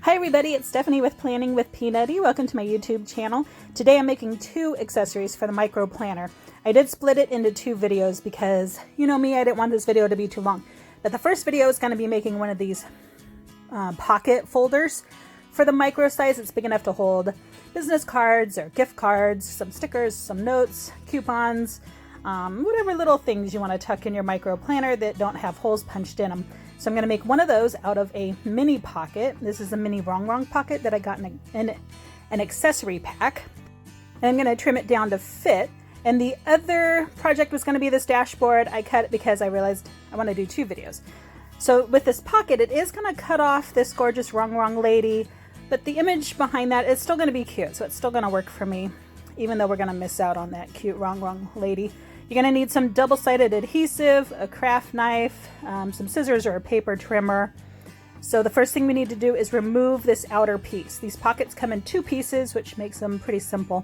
Hi everybody, it's Stephanie with Planning with Peanutty. Welcome to my YouTube channel. Today I'm making two accessories for the micro planner. I did split it into two videos because, you know me, I didn't want this video to be too long. But the first video is going to be making one of these pocket folders for the micro size. It's big enough to hold business cards or gift cards, some stickers, some notes, coupons, whatever little things you want to tuck in your micro planner that don't have holes punched in them. So I'm going to make one of those out of a mini pocket. This is a mini wrong pocket that I got in an accessory pack. And I'm going to trim it down to fit. And the other project was going to be this dashboard. I cut it because I realized I want to do two videos. So with this pocket, it is going to cut off this gorgeous wrong lady, but the image behind that is still going to be cute. So it's still going to work for me, even though we're going to miss out on that cute wrong lady. You're going to need some double-sided adhesive, a craft knife, some scissors or a paper trimmer. So the first thing we need to do is remove this outer piece. These pockets come in two pieces, which makes them pretty simple.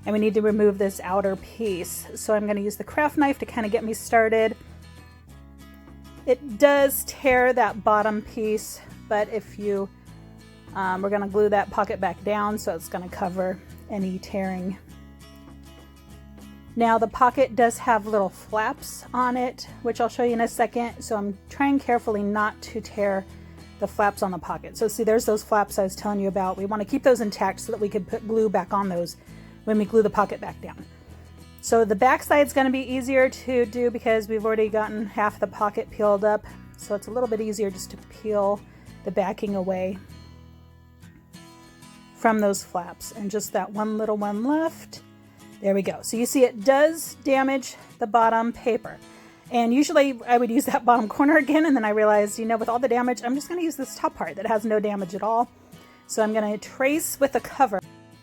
And we need to remove this outer piece. So I'm going to use the craft knife to kind of get me started. It does tear that bottom piece, but if you, we're going to glue that pocket back down so it's going to cover any tearing. Now the pocket does have little flaps on it, which I'll show you in a second. So I'm trying carefully not to tear the flaps on the pocket. So see, there's those flaps I was telling you about. We want to keep those intact so that we could put glue back on those when we glue the pocket back down. So the back side's going to be easier to do because we've already gotten half the pocket peeled up. So it's a little bit easier just to peel the backing away from those flaps. And just that one little one left. There we go. So you see it does damage the bottom paper. And usually I would use that bottom corner again, and then I realized, you know, with all the damage, I'm just going to use this top part that has no damage at all. So I'm going to trace with the cover.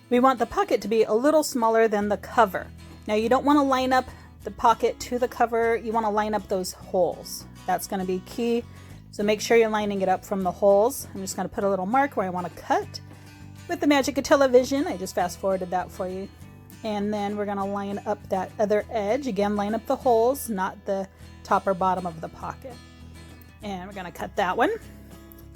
We want the pocket to be a little smaller than the cover. Now you don't want to line up the pocket to the cover. You want to line up those holes. That's going to be key. So make sure you're lining it up from the holes. I'm just going to put a little mark where I want to cut. With the magic of television, I just fast forwarded that for you. And then we're going to line up that other edge. Again, line up the holes, not the top or bottom of the pocket. And we're going to cut that one.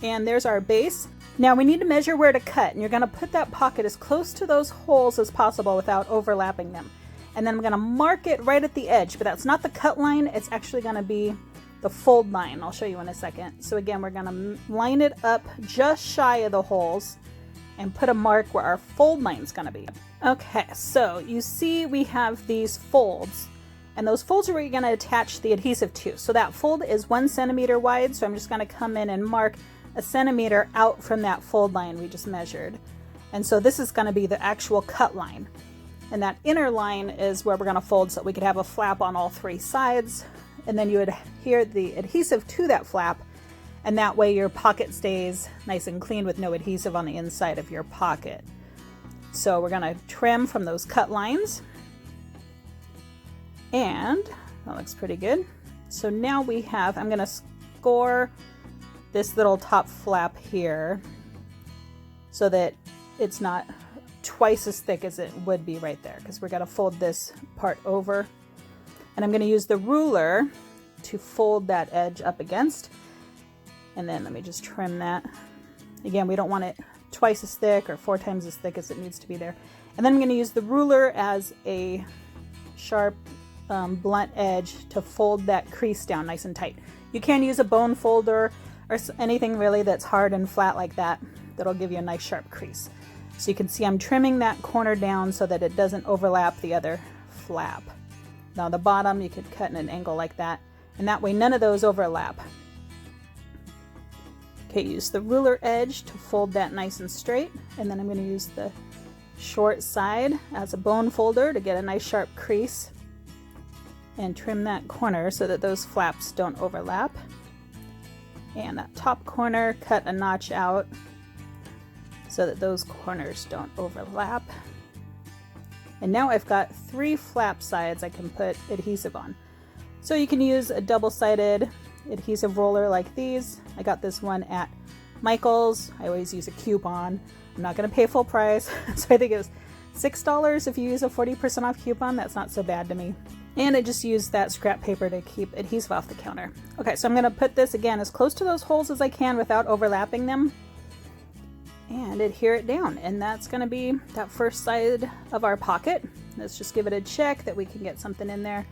And there's our base. Now we need to measure where to cut. And you're going to put that pocket as close to those holes as possible without overlapping them. And then I'm going to mark it right at the edge. But that's not the cut line. It's actually going to be the fold line. I'll show you in a second. So again, we're going to line it up just shy of the holes and put a mark where our fold line is going to be. Okay, so you see we have these folds, and those folds are where you're going to attach the adhesive to. So that fold is 1 centimeter wide, so I'm just going to come in and mark 1 centimeter out from that fold line we just measured. And so this is going to be the actual cut line. And that inner line is where we're going to fold so that we could have a flap on all three sides. And then you would adhere the adhesive to that flap, and that way your pocket stays nice and clean with no adhesive on the inside of your pocket. So we're going to trim from those cut lines, and that looks pretty good. So now we have, I'm going to score this little top flap here so that it's not twice as thick as it would be right there, because we're going to fold this part over. And I'm going to use the ruler to fold that edge up against. And then let me just trim that. Again, we don't want it twice as thick or 4 times as thick as it needs to be there. And then I'm going to use the ruler as a sharp blunt edge to fold that crease down nice and tight. You can use a bone folder or anything really that's hard and flat like that. That'll give you a nice sharp crease. So you can see I'm trimming that corner down so that it doesn't overlap the other flap. Now the bottom you could cut in an angle like that, and that way none of those overlap. Okay, use the ruler edge to fold that nice and straight, and then I'm going to use the short side as a bone folder to get a nice sharp crease and trim that corner so that those flaps don't overlap. And that top corner, cut a notch out so that those corners don't overlap. And now I've got 3 flap sides I can put adhesive on. So you can use a double-sided adhesive roller like these. I got this one at Michael's. I always use a coupon. I'm not going to pay full price, so I think it was $6 if you use a 40% off coupon. That's not so bad to me. And I just used that scrap paper to keep adhesive off the counter. Okay, so I'm going to put this again as close to those holes as I can without overlapping them. and adhere it down. And that's going to be that first side of our pocket. Let's just give it a check that we can get something in there.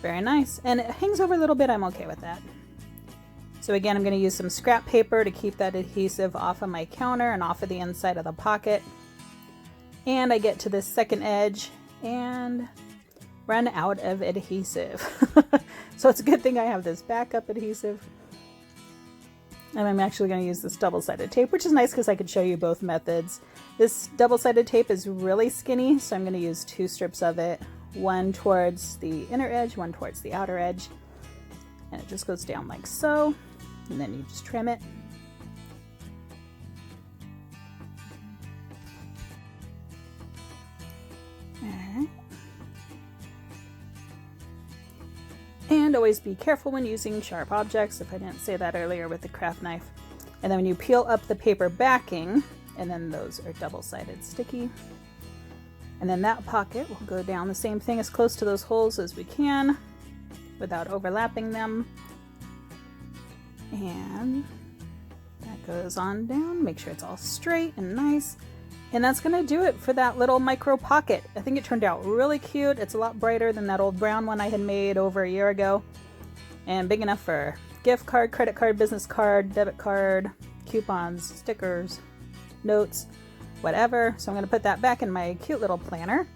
Very nice. And it hangs over a little bit. I'm okay with that. So again, I'm going to use some scrap paper to keep that adhesive off of my counter and off of the inside of the pocket. And I get to this second edge and run out of adhesive. So it's a good thing I have this backup adhesive. And I'm actually going to use this double-sided tape, which is nice because I could show you both methods. This double-sided tape is really skinny, so I'm going to use 2 strips of it. One towards the inner edge, one towards the outer edge. And it just goes down like so. And then you just trim it. Alright. And always be careful when using sharp objects, if I didn't say that earlier with the craft knife. And then when you peel up the paper backing, and then those are double-sided sticky. And then that pocket will go down the same thing, as close to those holes as we can without overlapping them. And that goes on down. Make sure it's all straight and nice. And that's going to do it for that little micro pocket. I think it turned out really cute. It's a lot brighter than that old brown one I had made over a year ago. And big enough for gift card, credit card, business card, debit card, coupons, stickers, notes, whatever. So I'm going to put that back in my cute little planner.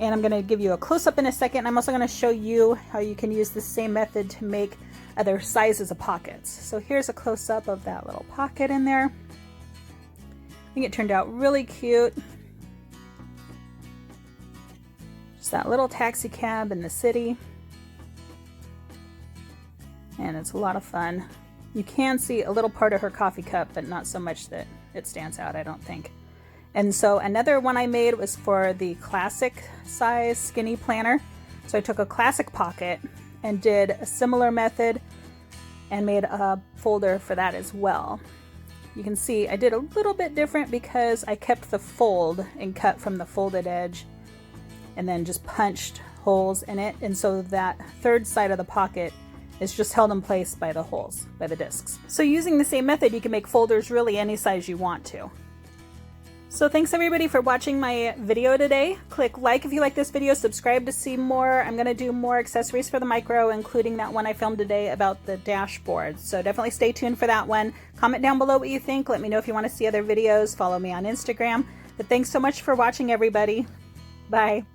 And I'm going to give you a close-up in a second. I'm also going to show you how you can use the same method to make other sizes of pockets. So here's a close-up of that little pocket in there. I think it turned out really cute. Just that little taxi cab in the city. And it's a lot of fun. You can see a little part of her coffee cup, but not so much that it stands out, I don't think. And so another one I made was for the classic size skinny planner. So I took a classic pocket and did a similar method and made a folder for that as well. You can see I did a little bit different because I kept the fold and cut from the folded edge and then just punched holes in it. And so that third side of the pocket is just held in place by the holes, by the discs. So using the same method, you can make folders really any size you want to. So thanks everybody for watching my video today. Click like if you like this video, subscribe to see more. I'm gonna do more accessories for the micro, including that one I filmed today about the dashboard. So definitely stay tuned for that one. Comment down below what you think. Let me know if you wanna see other videos. Follow me on Instagram. But thanks so much for watching, everybody. Bye.